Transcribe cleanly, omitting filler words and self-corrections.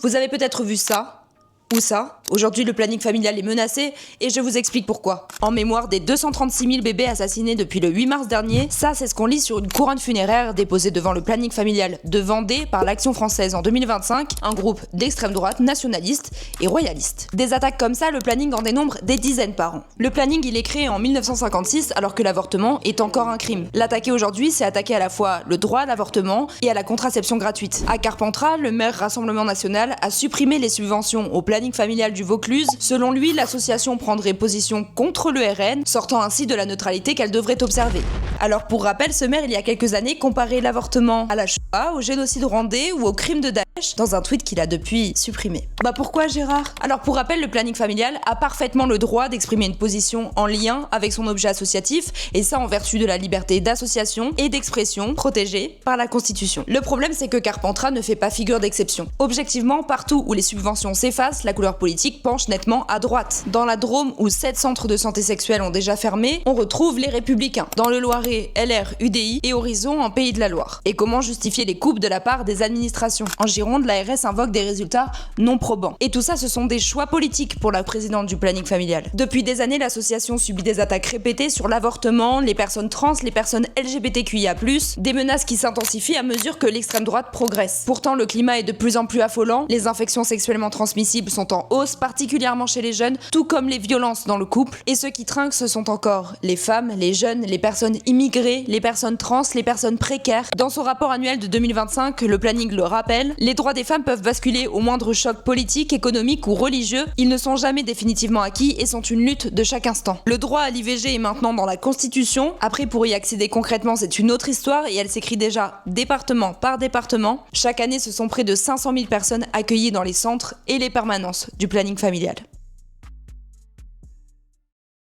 Vous avez peut-être vu ça ou ça. Aujourd'hui, le planning familial est menacé et je vous explique pourquoi. En mémoire des 236 000 bébés assassinés depuis le 8 mars dernier, ça c'est ce qu'on lit sur une couronne funéraire déposée devant le planning familial de Vendée par l'Action française en 2025, un groupe d'extrême droite, nationaliste et royaliste. Des attaques comme ça, le planning en dénombre des dizaines par an. Le planning, il est créé en 1956 alors que l'avortement est encore un crime. L'attaquer aujourd'hui, c'est attaquer à la fois le droit à l'avortement et à la contraception gratuite. À Carpentras, le maire Rassemblement National a supprimé les subventions au planning familial du Vaucluse. Selon lui, l'association prendrait position contre le RN, sortant ainsi de la neutralité qu'elle devrait observer. Alors pour rappel, ce maire, il y a quelques années, comparait l'avortement à la Shoah, au génocide rwandais ou au crime de Daesh, dans un tweet qu'il a depuis supprimé. Bah pourquoi Gérard ? Alors pour rappel, le planning familial a parfaitement le droit d'exprimer une position en lien avec son objet associatif, et ça en vertu de la liberté d'association et d'expression protégée par la Constitution. Le problème, c'est que Carpentras ne fait pas figure d'exception. Objectivement, partout où les subventions s'effacent, la couleur politique penche nettement à droite. Dans la Drôme, où 7 centres de santé sexuelle ont déjà fermé, on retrouve les Républicains. Dans le Loiret, LR, UDI et Horizon en Pays de la Loire. Et comment justifier les coupes de la part des administrations ? En Gironde, l'ARS invoque des résultats non probants. Et tout ça, ce sont des choix politiques pour la présidente du planning familial. Depuis des années, l'association subit des attaques répétées sur l'avortement, les personnes trans, les personnes LGBTQIA+, des menaces qui s'intensifient à mesure que l'extrême droite progresse. Pourtant, le climat est de plus en plus affolant, les infections sexuellement transmissibles sont en hausse, particulièrement chez les jeunes, tout comme les violences dans le couple. Et ceux qui trinquent, ce sont encore les femmes, les jeunes, les personnes immigrées, les personnes trans, les personnes précaires. Dans son rapport annuel de 2025, le planning le rappelle, les droits des femmes peuvent basculer au moindre choc politique, économique ou religieux. Ils ne sont jamais définitivement acquis et sont une lutte de chaque instant. Le droit à l'IVG est maintenant dans la Constitution. Après, pour y accéder concrètement, c'est une autre histoire et elle s'écrit déjà département par département. Chaque année, ce sont près de 500 000 personnes accueillies dans les centres et les permanences du planning familial.